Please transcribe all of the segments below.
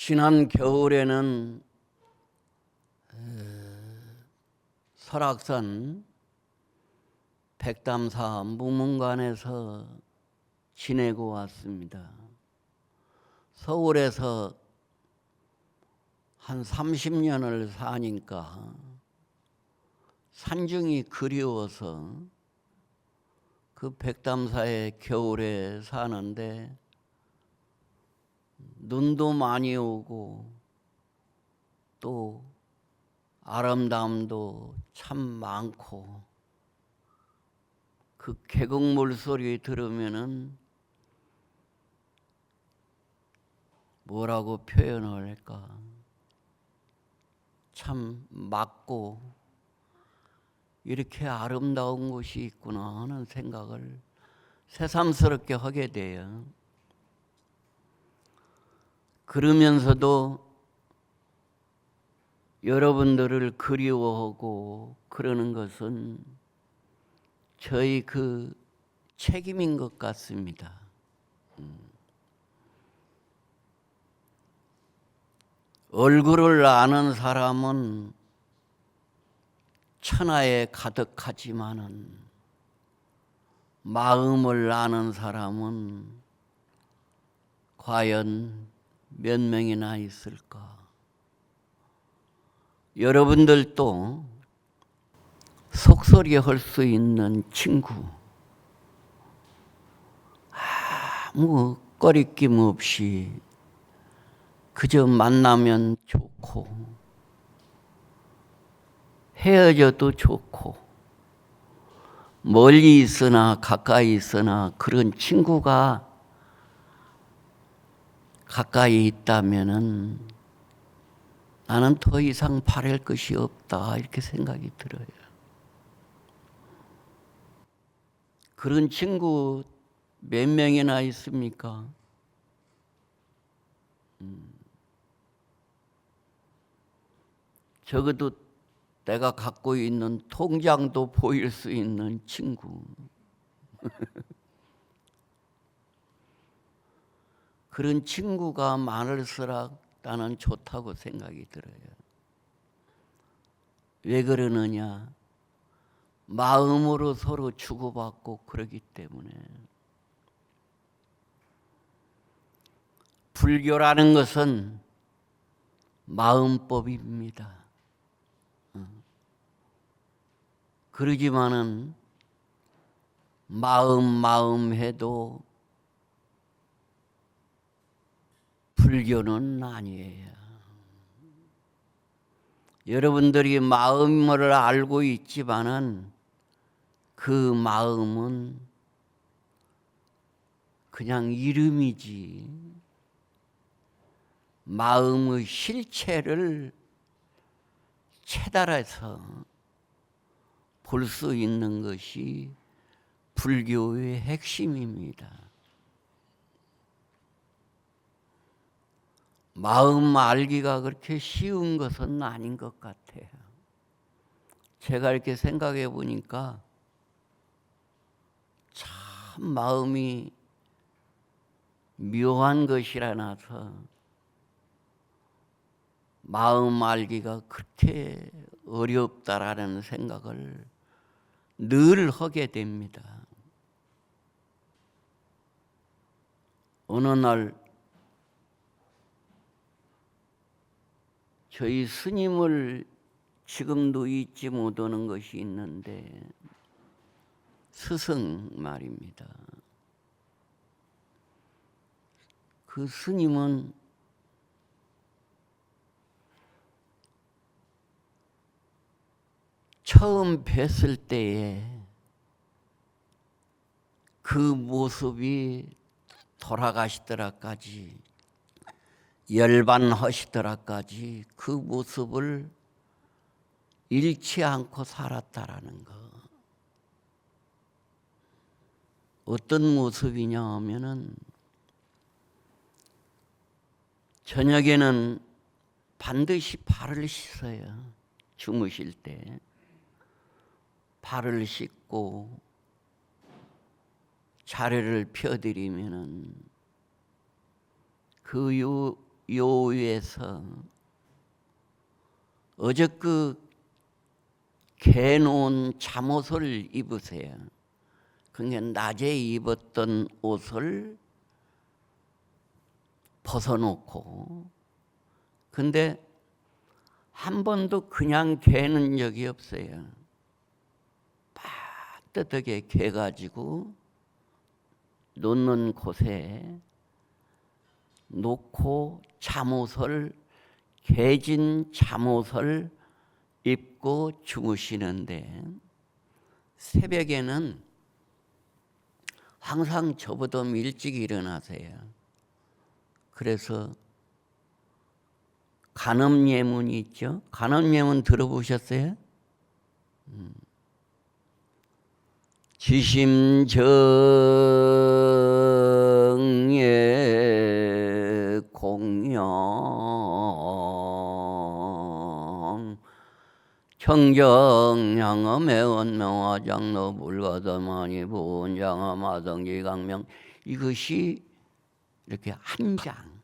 지난 겨울에는 설악산 백담사 무문관에서 지내고 왔습니다. 서울에서 한 30년을 사니까 산중이 그리워서 그 백담사에 겨울에 사는데 눈도 많이 오고 또 아름다움도 참 많고 그 계곡물 소리 들으면은 뭐라고 표현을 할까? 참 맑고 이렇게 아름다운 곳이 있구나 하는 생각을 새삼스럽게 하게 돼요. 그러면서도 여러분들을 그리워하고 그러는 것은 저희 그 책임인 것 같습니다. 얼굴을 아는 사람은 천하에 가득하지만은 마음을 아는 사람은 과연 몇 명이나 있을까? 여러분들도 속설이 할 수 있는 친구, 아무 꺼리낌 없이 그저 만나면 좋고 헤어져도 좋고 멀리 있으나 가까이 있으나 그런 친구가 가까이 있다면은 나는 더 이상 바랄 것이 없다 이렇게 생각이 들어요. 그런 친구 몇 명이나 있습니까? 적어도 내가 갖고 있는 통장도 보일 수 있는 친구. 그런 친구가 많을수록 나는 좋다고 생각이 들어요. 왜 그러느냐? 마음으로 서로 주고받고 그러기 때문에. 불교라는 것은 마음법입니다. 그러지만은 마음 해도 불교는 아니에요. 여러분들이 마음을 알고 있지만은 그 마음은 그냥 이름이지 마음의 실체를 채달아서 볼 수 있는 것이 불교의 핵심입니다. 마음 알기가 그렇게 쉬운 것은 아닌 것 같아요. 제가 이렇게 생각해 보니까 참 마음이 묘한 것이라서 마음 알기가 그렇게 어렵다라는 생각을 늘 하게 됩니다. 어느 날 저희 스님을 지금도 잊지 못하는 것이 있는데 스승 말입니다. 그 스님은 처음 뵀을 때에 그 모습이 돌아가시더라까지 열반하시더라까지 그 모습을 잃지 않고 살았다라는 거. 어떤 모습이냐 하면은 저녁에는 반드시 발을 씻어요. 주무실 때 발을 씻고 자리를 펴드리면은 그 요위에서 어저께 개놓은 잠옷을 입으세요. 그게 낮에 입었던 옷을 벗어놓고, 근데 한 번도 그냥 개는 적이 없어요. 따뜻하게 개가지고 놓는 곳에 놓고 잠옷을, 개진 잠옷을 입고 주무시는데, 새벽에는 항상 저보다 일찍 일어나세요. 그래서 간음예문이 있죠. 간음예문 들어보셨어요? 지심정예 공영 청정양엄의 원명화장로 불가더만이 부원장엄 마성지강명. 이것이 이렇게 한 장,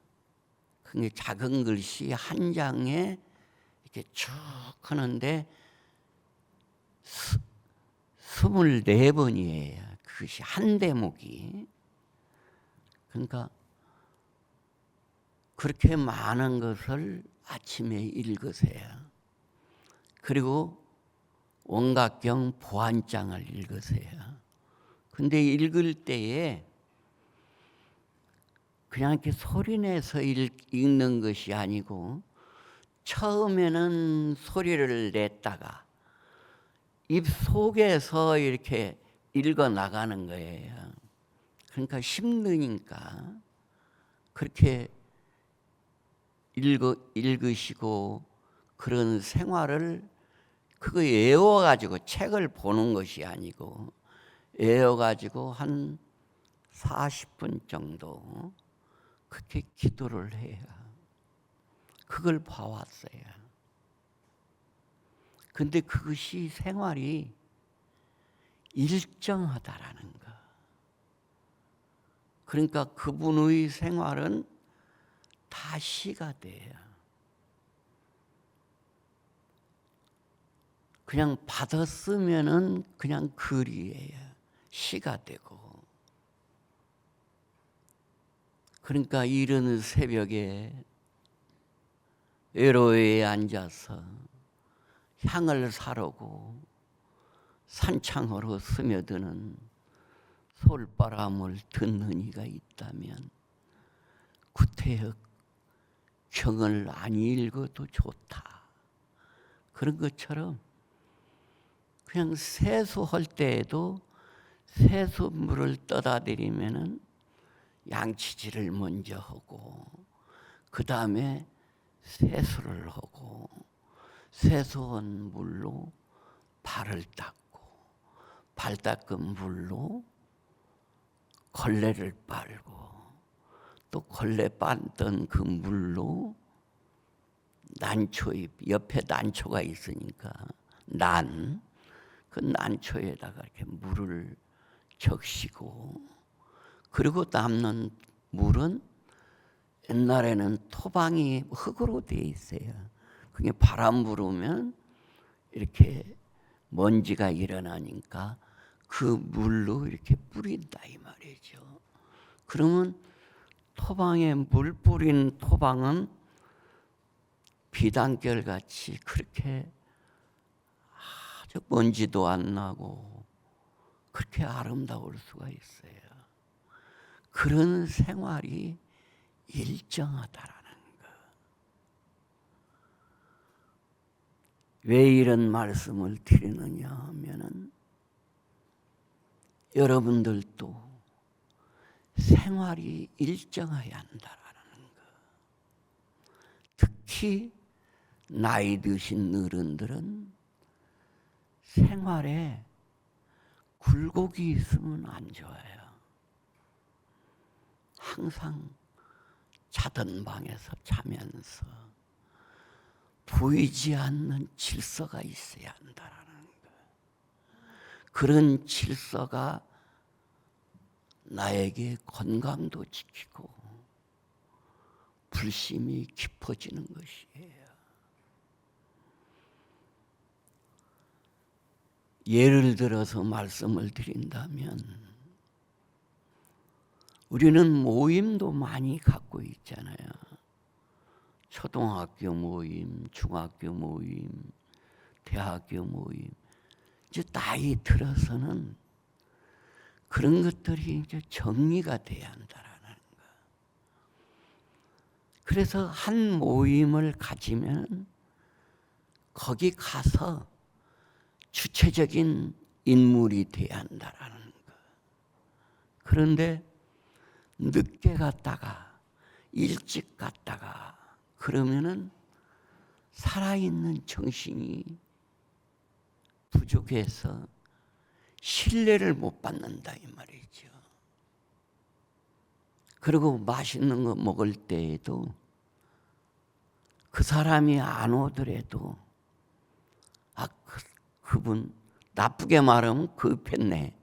그게 작은 글씨 한 장에 이렇게 쭉 하는데 24번이에요. 그것이 한 대목이. 그러니까 그렇게 많은 것을 아침에 읽으세요. 그리고 원각경 보안장을 읽으세요. 근데 읽을 때에 그냥 이렇게 소리내서 읽는 것이 아니고, 처음에는 소리를 냈다가 입 속에서 이렇게 읽어 나가는 거예요. 그러니까 힘드니까 그렇게 읽으시고, 그런 생활을 그거 외워가지고 책을 보는 것이 아니고 외워가지고 한 40분 정도 그렇게 기도를 해요. 그걸 봐왔어요. 근데 그것이 생활이 일정하다라는 거. 그러니까 그분의 생활은 다 시가 돼요. 그냥 받았으면은 그냥 글이에요. 시가 되고. 그러니까 이른 새벽에 외로에 앉아서 향을 사려고 산창으로 스며드는 솔바람을 듣는 이가 있다면 구태여 경을 안 읽어도 좋다. 그런 것처럼 그냥 세수할 때에도 세수물을 떠다 드리면은 양치질을 먼저 하고, 그 다음에 세수를 하고, 세수한 물로 발을 닦고, 발 닦은 물로 걸레를 빨고, 또 걸레 빨던 그 물로 난초 옆에 난초가 있으니까 그 난초에다가 이렇게 물을 적시고, 그리고 남는 물은 옛날에는 토방이 흙으로 되어 있어요. 그게 바람 불으면 이렇게 먼지가 일어나니까 그 물로 이렇게 뿌린다 이 말이죠. 그러면 토방에 물 뿌린 토방은 비단결 같이 그렇게 아주 먼지도 안 나고 그렇게 아름다울 수가 있어요. 그런 생활이 일정하다라는 거. 왜 이런 말씀을 드리느냐 하면은, 여러분들도 생활이 일정해야 한다라는 거. 특히 나이 드신 어른들은 생활에 굴곡이 있으면 안 좋아요. 항상 자던 방에서 자면서 보이지 않는 질서가 있어야 한다라는 거. 그런 질서가 나에게 건강도 지키고 불심이 깊어지는 것이에요. 예를 들어서 말씀을 드린다면 우리는 모임도 많이 갖고 있잖아요. 초등학교 모임, 중학교 모임, 대학교 모임. 이제 나이 들어서는 그런 것들이 이제 정리가 돼야 한다라는 거. 그래서 한 모임을 가지면 거기 가서 주체적인 인물이 돼야 한다라는 거. 그런데 늦게 갔다가 일찍 갔다가 그러면은 살아있는 정신이 부족해서 신뢰를 못 받는다 이 말이죠. 그리고 맛있는 거 먹을 때에도 그 사람이 안 오더라도 그분 나쁘게 말하면 급했네.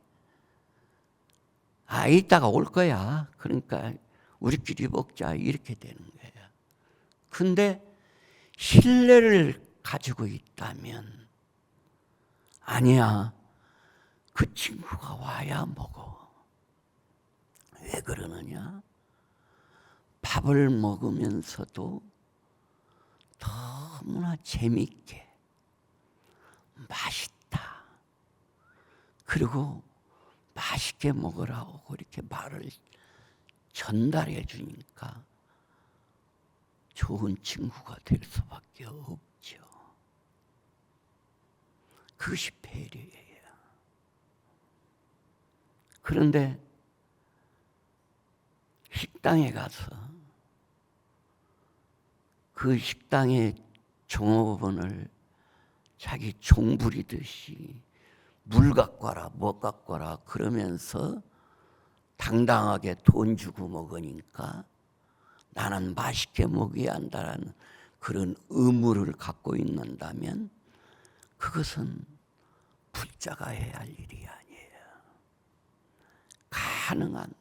이따가 올 거야. 그러니까 우리끼리 먹자 이렇게 되는 거예요. 근데 신뢰를 가지고 있다면 아니야. 그 친구가 와야 먹어. 왜 그러느냐? 밥을 먹으면서도 너무나 재미있게 맛있다. 그리고 맛있게 먹으라고 이렇게 말을 전달해 주니까 좋은 친구가 될 수밖에 없죠. 그것이 배려예요. 그런데 식당에 가서 그 식당의 종업원을 자기 종 부리듯이 물 갖고 와라, 뭐 갖고 와라 그러면서 당당하게 돈 주고 먹으니까 나는 맛있게 먹어야 한다는 그런 의무를 갖고 있는다면 그것은 부자가 해야 할 일이 아니에요. 가능한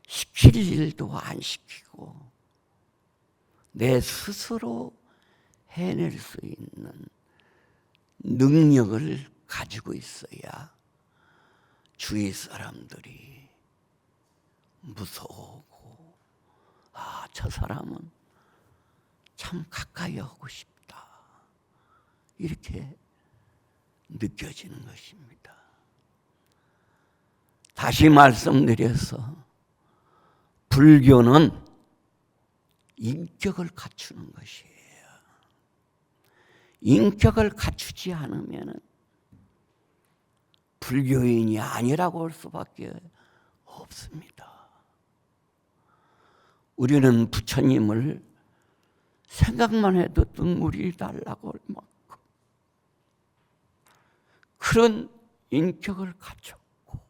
시킬 일도 안 시키고 내 스스로 해낼 수 있는 능력을 가지고 있어야 주위 사람들이 무서워하고 저 사람은 참 가까이 하고 싶다 이렇게 느껴지는 것입니다. 다시 말씀드려서 불교는 인격을 갖추는 것이에요. 인격을 갖추지 않으면 불교인이 아니라고 할 수밖에 없습니다. 우리는 부처님을 생각만 해도 눈물이 날라고 할 만큼 그런 인격을 갖췄고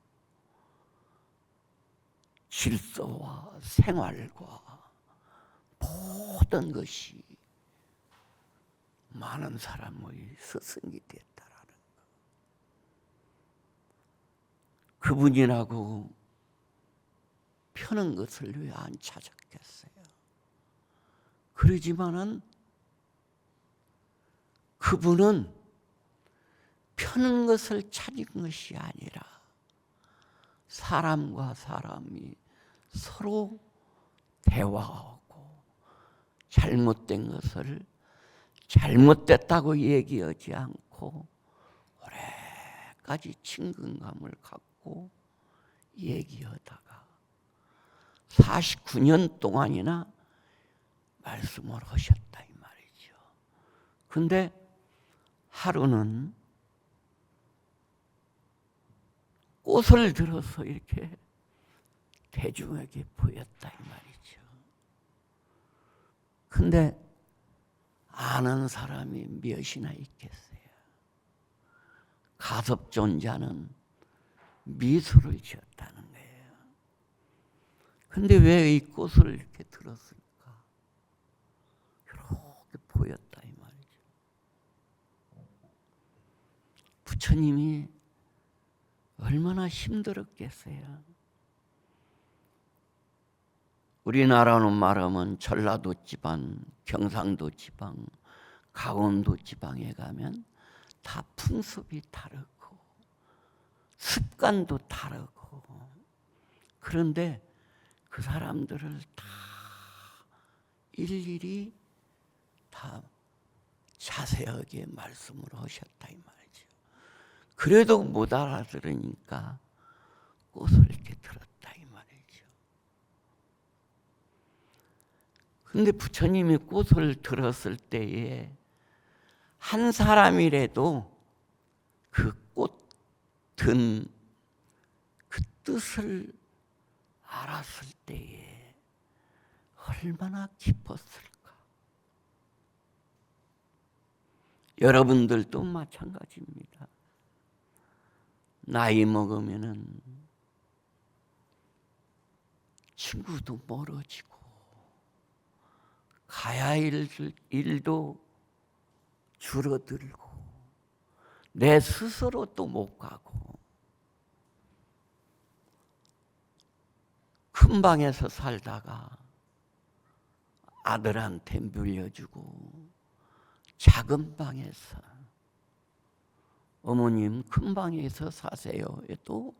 질서와 생활과 모든 것이 많은 사람의 스승이 됐다라는 것. 그분이라고 펴는 것을 왜 안 찾았겠어요? 그러지만은 그분은 펴는 것을 찾은 것이 아니라 사람과 사람이 서로 대화하고 잘못된 것을 잘못됐다고 얘기하지 않고 오래까지 친근감을 갖고 얘기하다가 49년 동안이나 말씀을 하셨다 이 말이죠. 근데 하루는 꽃을 들어서 이렇게 대중에게 보였다 이 말이죠. 근데 아는 사람이 몇이나 있겠어요. 가섭존자는 미소를 지었다는 거예요. 근데 왜 이 꽃을 이렇게 들었을까? 이렇게 보였다 이 말이죠. 부처님이 얼마나 힘들었겠어요. 우리나라로 말하면 전라도 지방, 경상도 지방, 강원도 지방에 가면 다 풍습이 다르고 습관도 다르고, 그런데 그 사람들을 다 일일이 다 자세하게 말씀을 하셨다 이 말이죠. 그래도 못 알아들으니까 꽃을 이렇게 들었다 이 말이죠. 근데 부처님이 꽃을 들었을 때에 한 사람이라도 그 꽃 든 그 뜻을 알았을 때에 얼마나 기뻤을까. 여러분들도 마찬가지입니다. 나이 먹으면은 친구도 멀어지고 가야 할 일도 줄어들고 내 스스로 또 못 가고, 큰 방에서 살다가 아들한테 물려주고 작은 방에서 어머님 큰 방에서 사세요 해도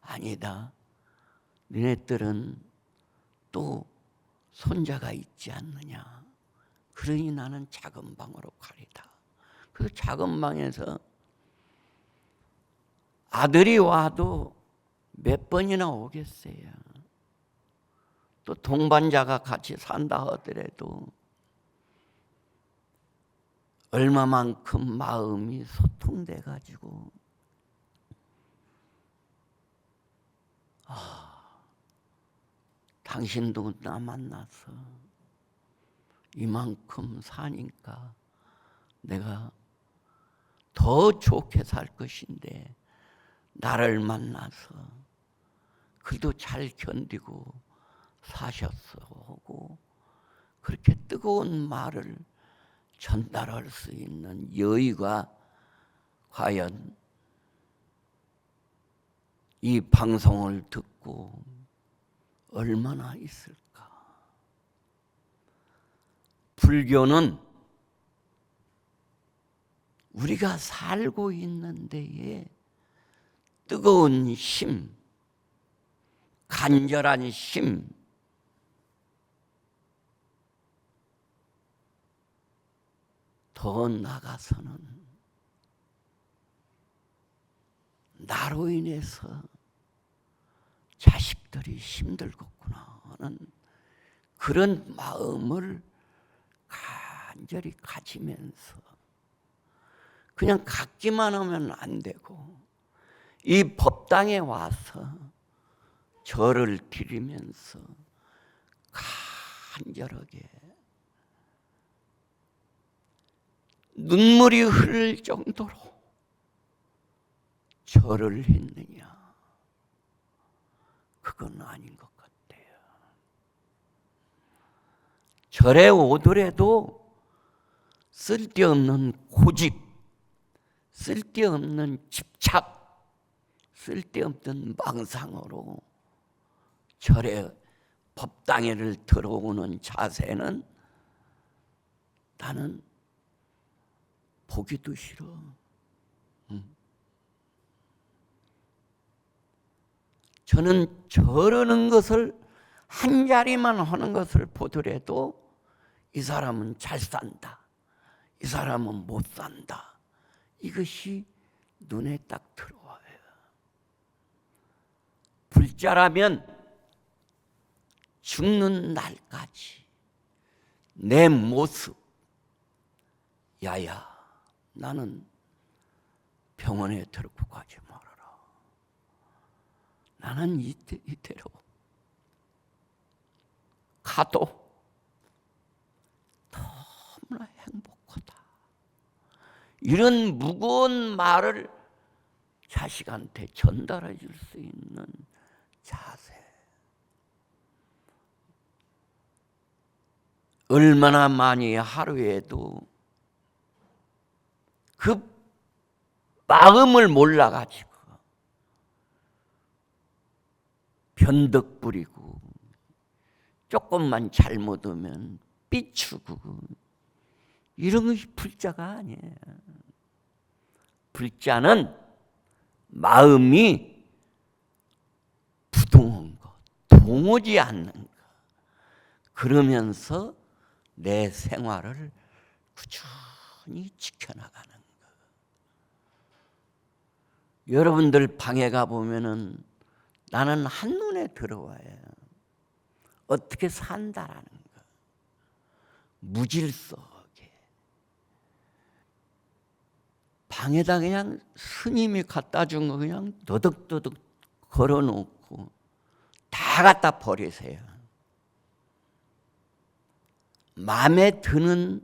아니다, 너네들은 또 손자가 있지 않느냐, 그러니 나는 작은 방으로 가리다. 그 작은 방에서 아들이 와도 몇 번이나 오겠어요. 또 동반자가 같이 산다 하더라도 얼마만큼 마음이 소통돼 가지고 당신도 나 만나서 이만큼 사니까 내가 더 좋게 살 것인데 나를 만나서 그래도 잘 견디고 사셨어 하고 그렇게 뜨거운 말을 전달할 수 있는 여유가 과연 이 방송을 듣고 얼마나 있을까. 불교는 우리가 살고 있는 데에 뜨거운 힘, 간절한 힘, 더 나가서는 나로 인해서 자식들이 힘들겠구나 하는 그런 마음을 간절히 가지면서 그냥 갖기만 하면 안 되고 이 법당에 와서 절을 드리면서 간절하게 눈물이 흐를 정도로 절을 했느냐, 그건 아닌 것 같아요. 절에 오더라도 쓸데없는 고집, 쓸데없는 집착, 쓸데없는 망상으로 절에 법당에를 들어오는 자세는 나는 보기도 싫어. 저는 저러는 것을 한 자리만 하는 것을 보더라도 이 사람은 잘 산다, 이 사람은 못 산다, 이것이 눈에 딱 들어와요. 불자라면 죽는 날까지 내 모습, 야야 나는 병원에 들고 가지 말아라, 나는 이대로 가도 너무나 행복하다, 이런 무거운 말을 자식한테 전달해 줄 수 있는 자세. 얼마나 많이 하루에도 그 마음을 몰라가지고 변덕 부리고 조금만 잘못 오면 삐추고 이런 것이 불자가 아니에요. 불자는 마음이 부동한 것, 동하지 않는 것. 그러면서 내 생활을 꾸준히 지켜나가는 것. 여러분들 방에 가보면은 나는 한눈에 들어와요. 어떻게 산다라는 거. 무질서하게. 방에다 그냥 스님이 갖다 준 거 그냥 너덕너덕 걸어놓고 다 갖다 버리세요. 마음에 드는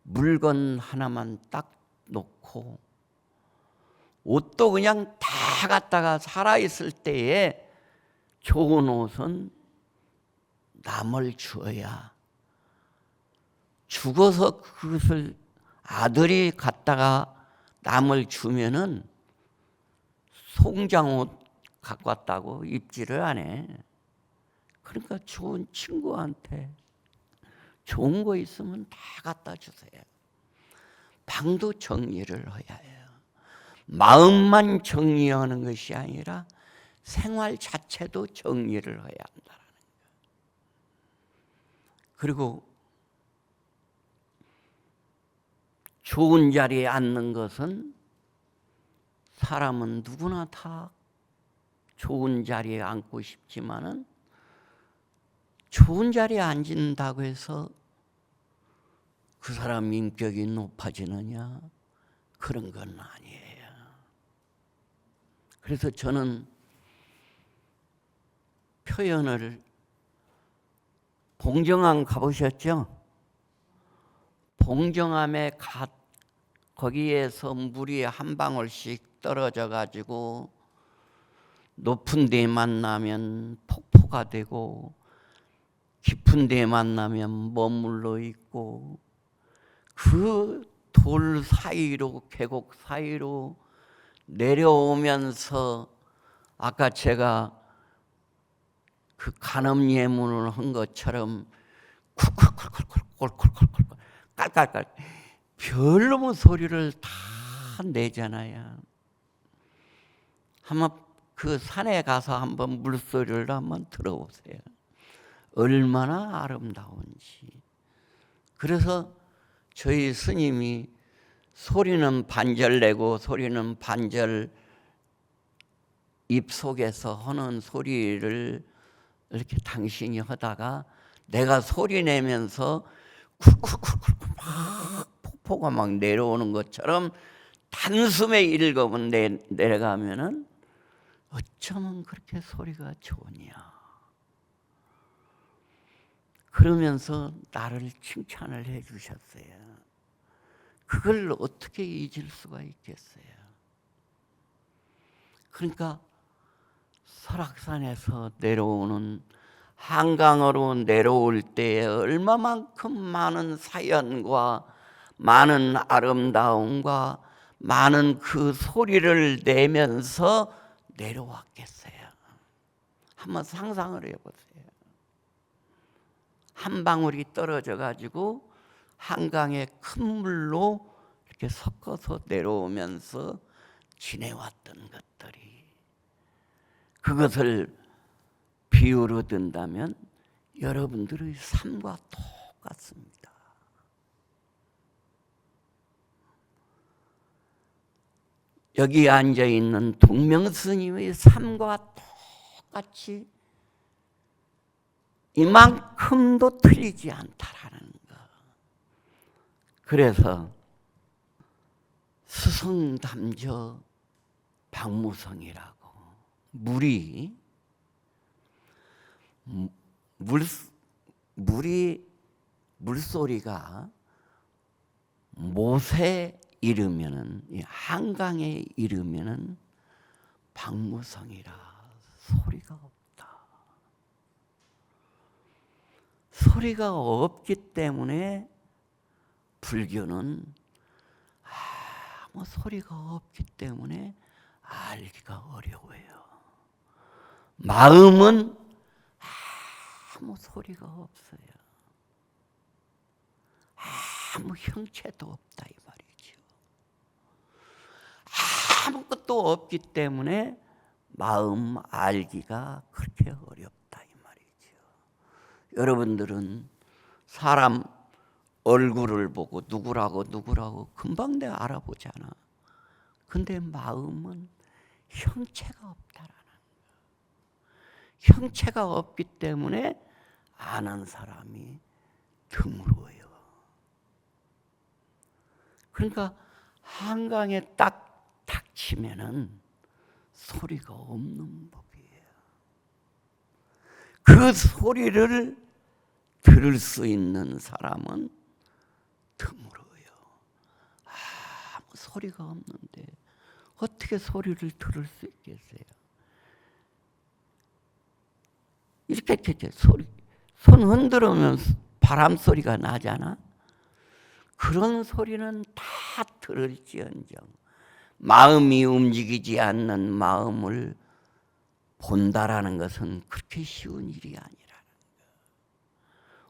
물건 하나만 딱 놓고 옷도 그냥 다 갖다가 살아있을 때에 좋은 옷은 남을 주어야, 죽어서 그것을 아들이 갖다가 남을 주면은 송장옷 갖고 왔다고 입지를 안 해. 그러니까 좋은 친구한테 좋은 거 있으면 다 갖다 주세요. 방도 정리를 해야 해요. 마음만 정리하는 것이 아니라 생활 자체도 정리를 해야 한다는 거예요. 그리고 좋은 자리에 앉는 것은 사람은 누구나 다 좋은 자리에 앉고 싶지만은 좋은 자리에 앉는다고 해서 그 사람 인격이 높아지느냐? 그런 건 아니에요. 그래서 저는 표현을, 봉정암 가보셨죠? 봉정암에 거기에서 물이 한 방울씩 떨어져 가지고 높은 데 만나면 폭포가 되고 깊은 데 만나면 머물러 있고, 그 돌 사이로, 계곡 사이로 내려오면서 아까 제가 그 간업 예문을 한 것처럼 쿨쿨쿨쿨쿨쿨쿨쿨 깔깔깔 별놈의 소리를 다 내잖아요. 한번 그 산에 가서 한번 물소리를 한번 들어보세요. 얼마나 아름다운지. 그래서 저희 스님이 소리는 반절 내고 소리는 반절 입 속에서 하는 소리를 이렇게 당신이 하다가 내가 소리 내면서 쿨쿨쿨쿨 막 폭포가 막 내려오는 것처럼 단숨에 읽으면 내려가면은 어쩌면 그렇게 소리가 좋으냐. 그러면서 나를 칭찬을 해 주셨어요. 그걸 어떻게 잊을 수가 있겠어요. 그러니까 설악산에서 내려오는, 한강으로 내려올 때에 얼마만큼 많은 사연과 많은 아름다움과 많은 그 소리를 내면서 내려왔겠어요. 한번 상상을 해보세요. 한 방울이 떨어져 가지고 한강의 큰 물로 이렇게 섞어서 내려오면서 지내왔던 것들이, 그것을 비유로 든다면 여러분들의 삶과 똑같습니다. 여기 앉아있는 동명스님의 삶과 똑같이 이만큼도 틀리지 않다라는 거. 그래서 스승담저 박무성이라고, 물소리가 못에 이르면은, 한강에 이르면은 박무성이라 소리가 없다. 소리가 없기 때문에 불교는 아무 소리가 없기 때문에 알기가 어려워요. 마음은 아무 소리가 없어요. 아무 형체도 없다 이 말이죠. 아무것도 없기 때문에 마음 알기가 그렇게 어렵다 이 말이죠. 여러분들은 사람 얼굴을 보고 누구라고 금방 내가 알아보잖아. 근데 마음은 형체가 없다라는 거예요. 형체가 없기 때문에 아는 사람이 드물어요. 그러니까 한강에 딱 닥치면은 소리가 없는 법이에요. 그 소리를 들을 수 있는 사람은 드물어요. 아무 소리가 없는데 어떻게 소리를 들을 수 있겠어요? 이렇게 소리, 손 흔들으면 바람 소리가 나잖아. 그런 소리는 다 들을지언정 마음이 움직이지 않는 마음을 본다라는 것은 그렇게 쉬운 일이 아니라는 거예요.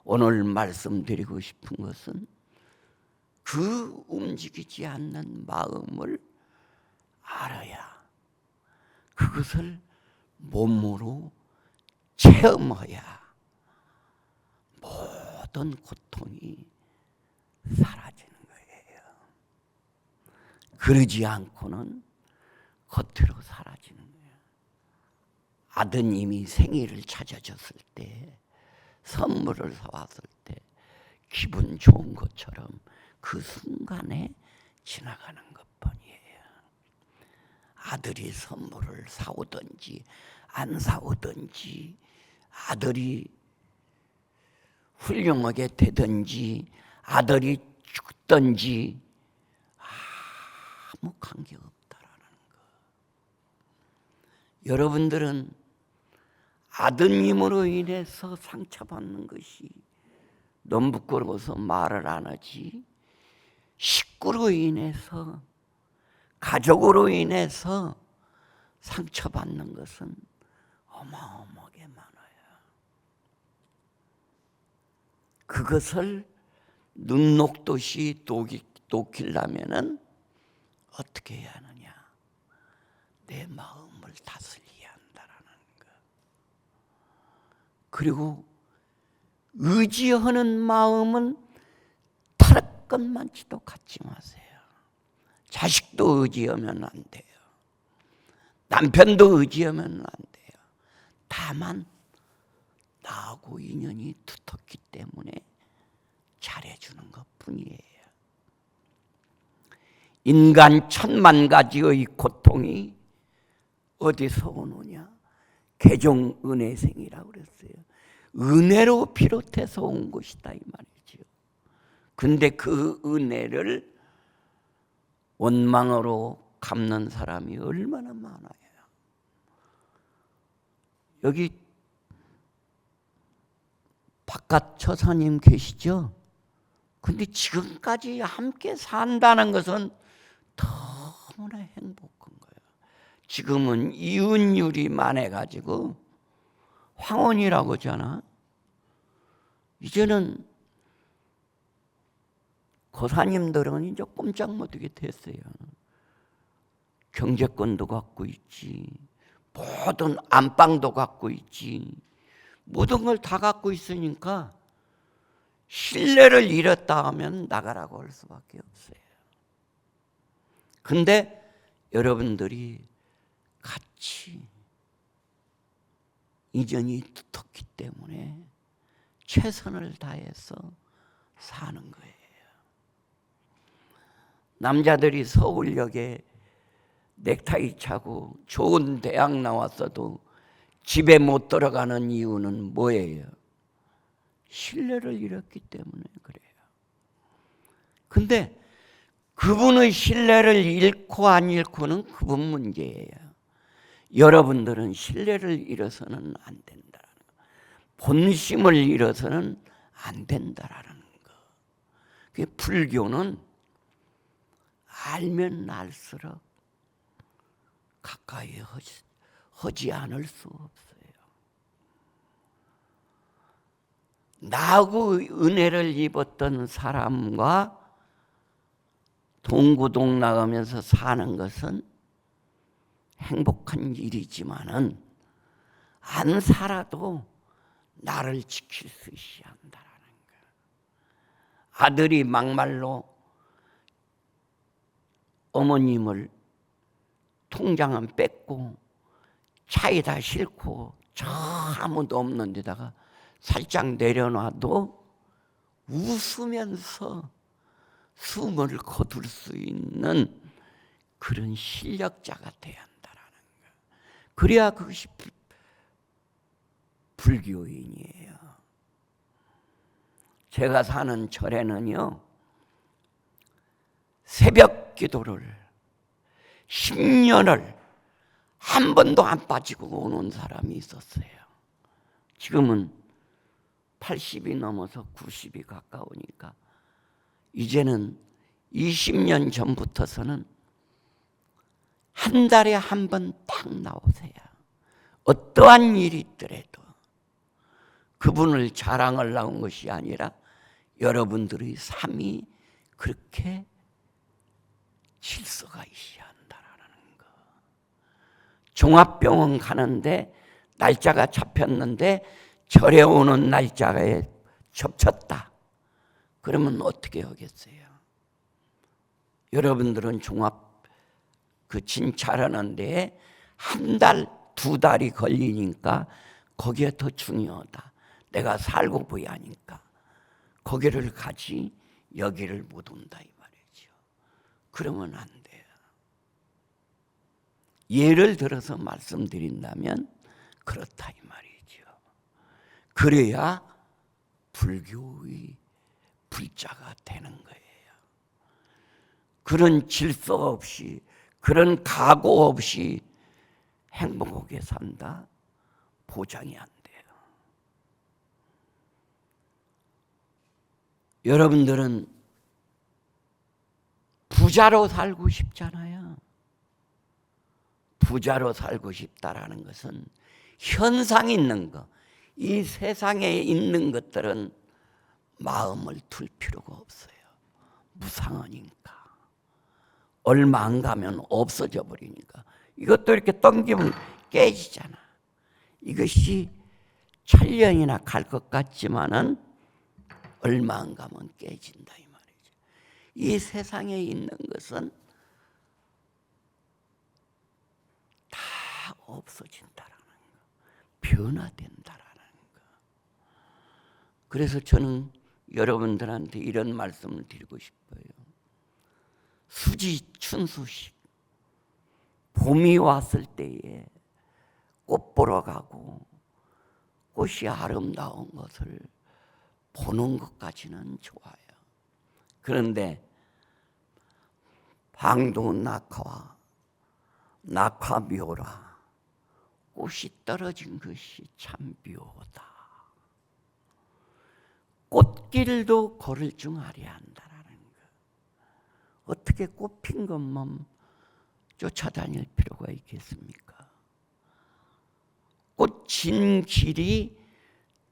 오늘 말씀드리고 싶은 것은 그 움직이지 않는 마음을 알아야 그것을 몸으로 체험해야 모든 고통이 사라지는 거예요. 그러지 않고는 겉으로 사라지는 거예요. 아드님이 생일을 찾아줬을 때, 선물을 사왔을 때 기분 좋은 것처럼 그 순간에 지나가는 것뿐이에요. 아들이 선물을 사오든지 안 사오든지, 아들이 훌륭하게 되든지 아들이 죽든지 아무 관계없다라는 거. 여러분들은 아드님으로 인해서 상처받는 것이 너무 부끄러워서 말을 안 하지, 식구로 인해서, 가족으로 인해서 상처받는 것은 어마어마하게 많아요. 그것을 눈 녹듯이 녹이려면은 어떻게 해야 하느냐? 내 마음을 다스려야 한다라는 거. 그리고 의지하는 마음은 털끝만치도 갖지 마세요. 자식도 의지하면 안 돼요. 남편도 의지하면 안 돼요. 다만 나하고 인연이 두텁기 때문에 잘해주는 것뿐이에요. 인간 10,000가지의 고통이 어디서 오느냐? 개종 은혜생이라고 그랬어요. 은혜로 비롯해서 온 것이다 이 말이죠. 근데 그 은혜를 원망으로 갚는 사람이 얼마나 많아요. 여기 바깥 처사님 계시죠? 근데 지금까지 함께 산다는 것은 너무나 행복한 거예요. 지금은 이혼율이 많아가지고 황혼이라고 하잖아. 이제는 고사님들은 이제 꼼짝 못하게 됐어요. 경제권도 갖고 있지, 모든 안방도 갖고 있지, 모든 걸 다 갖고 있으니까 신뢰를 잃었다 하면 나가라고 할 수밖에 없어요. 근데 여러분들이 같이 인연이 두텁기 때문에 최선을 다해서 사는 거예요. 남자들이 서울역에 넥타이 차고 좋은 대학 나왔어도 집에 못 들어가는 이유는 뭐예요? 신뢰를 잃었기 때문에 그래요. 근데 그분의 신뢰를 잃고 안 잃고는 그분 문제예요. 여러분들은 신뢰를 잃어서는 안 된다라는 거. 본심을 잃어서는 안 된다라는 거. 그 불교는 알면 알수록 가까이 하지 않을 수 없어요. 나하고 은혜를 입었던 사람과 동구동 나가면서 사는 것은 행복한 일이지만은 안 살아도 나를 지킬 수 있어야 한다라는 거야. 아들이 막말로 어머님을 통장은 뺏고 차에다 싣고 저 아무도 없는 데다가 살짝 내려놔도 웃으면서 숨을 거둘 수 있는 그런 실력자가 돼야 한다라는 거야. 그래야 그것이 불교인이에요. 제가 사는 절에는요, 새벽 기도를 10년을 한 번도 안 빠지고 오는 사람이 있었어요. 지금은 80이 넘어서 90이 가까우니까 이제는 20년 전부터서는 한 달에 한 번 딱 나오세요. 어떠한 일이 있더라도 그분을 자랑을 나온 것이 아니라 여러분들의 삶이 그렇게 질서가 있어야 한다라는 거. 종합병원 가는데 날짜가 잡혔는데 절에 오는 날짜에 접쳤다. 그러면 어떻게 하겠어요? 여러분들은 종합 진찰하는 데에 한 달, 두 달이 걸리니까 거기에 더 중요하다. 내가 살고 보야 하니까 거기를 가지 여기를 못 온다 이 말이죠. 그러면 안 돼요. 예를 들어서 말씀드린다면 그렇다 이 말이죠. 그래야 불교의 불자가 되는 거예요. 그런 질서 없이, 그런 각오 없이 행복하게 산다? 보장이 안 돼요. 여러분들은 부자로 살고 싶잖아요. 부자로 살고 싶다라는 것은 현상 있는 거, 이 세상에 있는 것들은 마음을 둘 필요가 없어요. 무상하니까. 얼마 안 가면 없어져 버리니까. 이것도 이렇게 던지면 깨지잖아. 이것이 천년이나 갈 것 같지만은 얼마 안 가면 깨진다 이 말이죠. 이 세상에 있는 것은 다 없어진다라는 거, 변화된다라는 거. 그래서 저는 여러분들한테 이런 말씀을 드리고 싶어요. 수지춘수식, 봄이 왔을 때에 꽃 보러 가고 꽃이 아름다운 것을 보는 것까지는 좋아요. 그런데 방도낙하와 낙화묘라, 꽃이 떨어진 것이 참 묘하다. 꽃길도 걸을 줄 알아야 한다라는 거. 어떻게 꽃핀 것만 쫓아다닐 필요가 있겠습니까? 꽃진 길이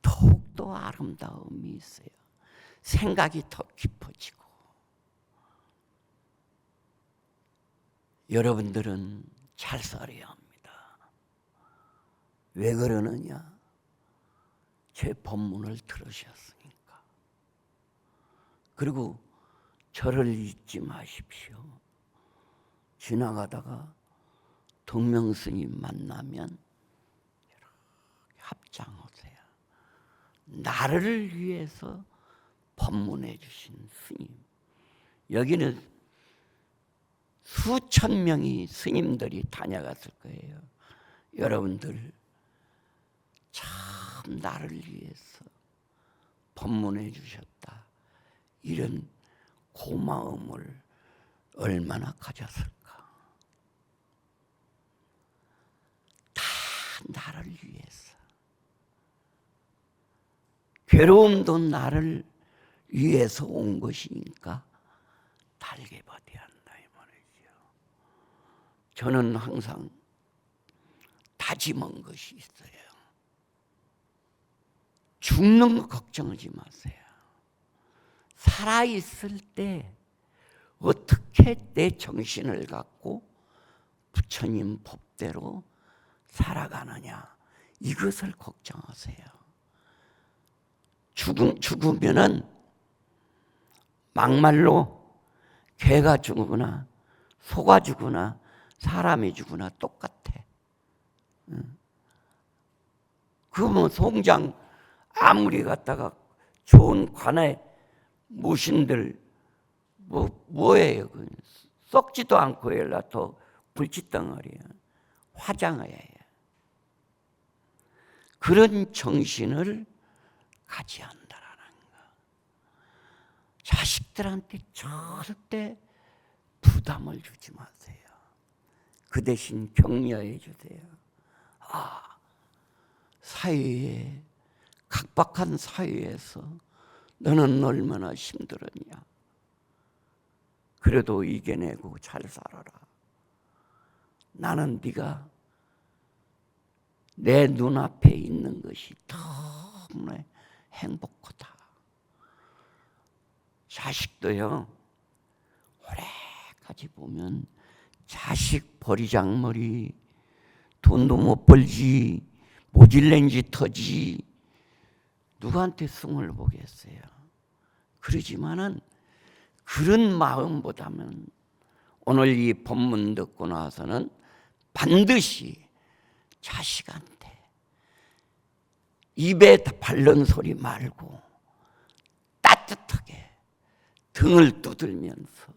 더욱더 아름다움이 있어요. 생각이 더 깊어지고. 여러분들은 잘 살아야 합니다. 왜 그러느냐? 제 법문을 들으셨으니까. 그리고 저를 잊지 마십시오. 지나가다가 동명스님 만나면 합장하세요. 나를 위해서 법문해 주신 스님. 여기는 수천 명의 스님들이 다녀갔을 거예요. 여러분들 참 나를 위해서 법문해 주셨다. 이런 고마움을 얼마나 가졌을까. 다 나를 위해서. 괴로움도 나를 위해서 온 것이니까 달게 받아야 한다 이 말이죠. 저는 항상 다짐한 것이 있어요. 죽는 거 걱정하지 마세요. 살아있을 때 어떻게 내 정신을 갖고 부처님 법대로 살아가느냐, 이것을 걱정하세요. 죽으면은 막말로 개가 죽거나 소가 죽거나 사람이 죽거나 똑같아. 그 뭐 송장 아무리 갖다가 좋은 관에 모신들 뭐예요? 썩지도 않고 엘라토 불짓덩어리야. 화장해야 해. 그런 정신을 가져야 한다라는 거. 자식들한테 절대 부담을 주지 마세요. 그 대신 격려해 주세요. 사회에, 각박한 사회에서 너는 얼마나 힘들었냐. 그래도 이겨내고 잘 살아라. 나는 네가 내 눈앞에 있는 것이 너무나 행복하다. 자식도요, 오래까지 보면 자식 버리장머리, 돈도 못 벌지, 모질낸 짓 하지, 누구한테 승을 보겠어요. 그러지만은 그런 마음보다는 오늘 이 본문 듣고 나서는 반드시 자식한테 입에 바른 소리 말고 따뜻하게 등을 두들면서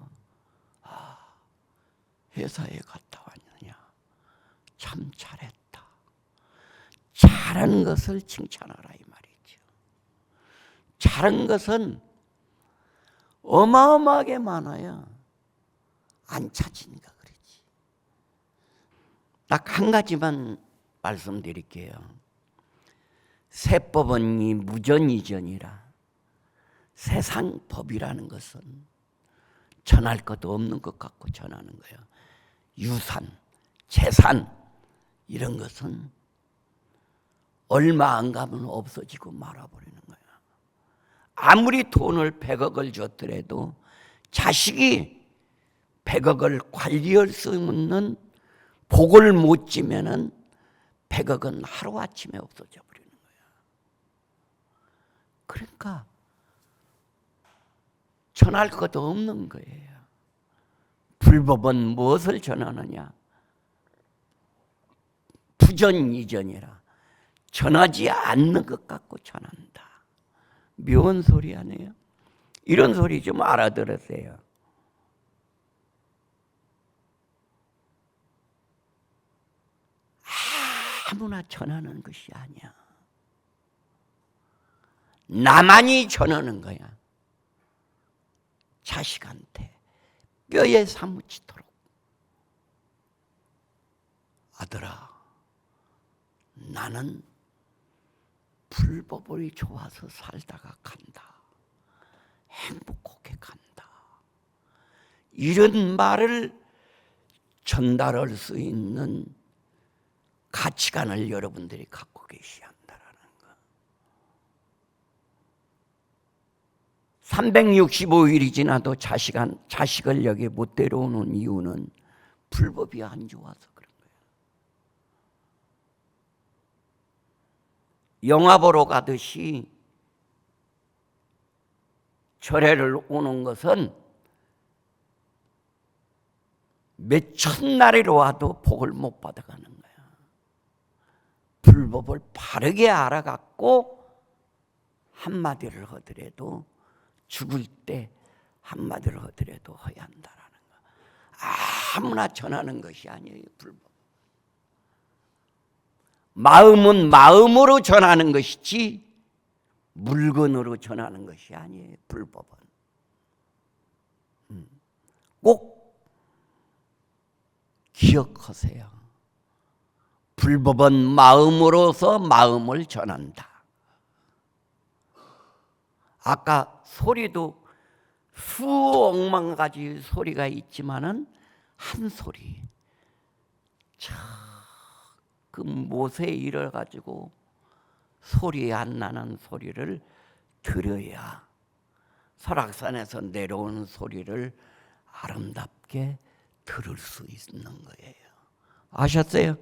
회사에 갔다 왔느냐, 참 잘했다. 잘한 것을 칭찬하라 이 말이죠. 잘한 것은 어마어마하게 많아요. 안 찾으니까 그렇지. 딱 한 가지만 말씀드릴게요. 세법은 이 무전이전이라. 세상 법이라는 것은 전할 것도 없는 것 같고 전하는 거예요. 유산, 재산 이런 것은 얼마 안 가면 없어지고 말아버리는 거예요. 아무리 돈을 100억을 줬더라도 자식이 100억을 관리할 수 없는 복을 못 지면은 100억은 하루아침에 없어져 버리는 거예요. 그러니까 전할 것도 없는 거예요. 불법은 무엇을 전하느냐? 부전이전이라. 전하지 않는 것 갖고 전한다. 묘한 소리 아니에요? 이런 소리 좀 알아들으세요. 아무나 전하는 것이 아니야. 나만이 전하는 거야. 자식한테 뼈에 사무치도록. 아들아, 나는 불법을 좋아서 살다가 간다. 행복하게 간다. 이런 말을 전달할 수 있는 가치관을 여러분들이 갖고 계셔야 한다라는 거. 365일이 지나도 자식을 여기 못 데려오는 이유는 불법이 안 좋아서 그런 거예요. 영화 보러 가듯이 절에를 오는 것은 몇 천날이로 와도 복을 못 받아가는 거야. 불법을 바르게 알아갖고 한마디를 하더라도 죽을 때 한마디를 하더라도 해야 한다라는 거. 아무나 전하는 것이 아니에요. 불법. 마음은 마음으로 전하는 것이지 물건으로 전하는 것이 아니에요. 불법은. 꼭 기억하세요. 불법은 마음으로서 마음을 전한다. 아까 소리도 수억만 가지 소리가 있지만은 한 소리. 그 못에 일을 가지고 소리 안 나는 소리를 들어야 설악산에서 내려오는 소리를 아름답게 들을 수 있는 거예요. 아셨어요?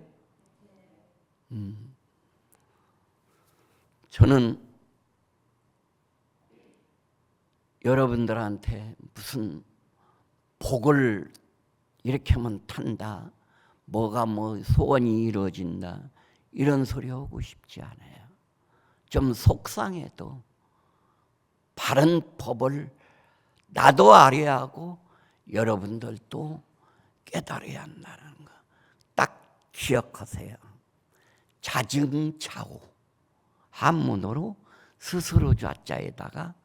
저는 여러분들한테 무슨 복을 이렇게 하면 탄다, 뭐가 뭐 소원이 이루어진다, 이런 소리 하고 싶지 않아요. 좀 속상해도 바른 법을 나도 알아야 하고 여러분들도 깨달아야 한다는 거 딱 기억하세요. 자증자후, 한문으로 스스로 좌자에다가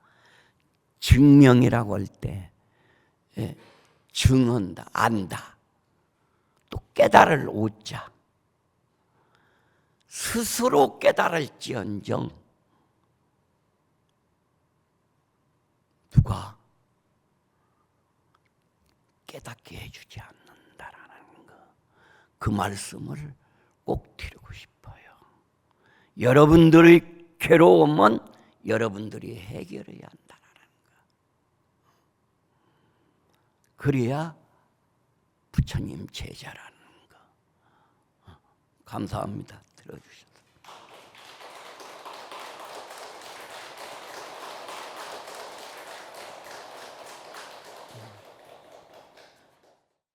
증명이라고 할 때 증언다, 안다. 또 깨달을 오자. 스스로 깨달을지언정 누가 깨닫게 해주지 않는다라는 거, 그 말씀을 꼭 드리고 싶어요. 여러분들의 괴로움은 여러분들이 해결해야 한다라는 거. 그래야 부처님 제자라는 거. 감사합니다. 들어주셔서.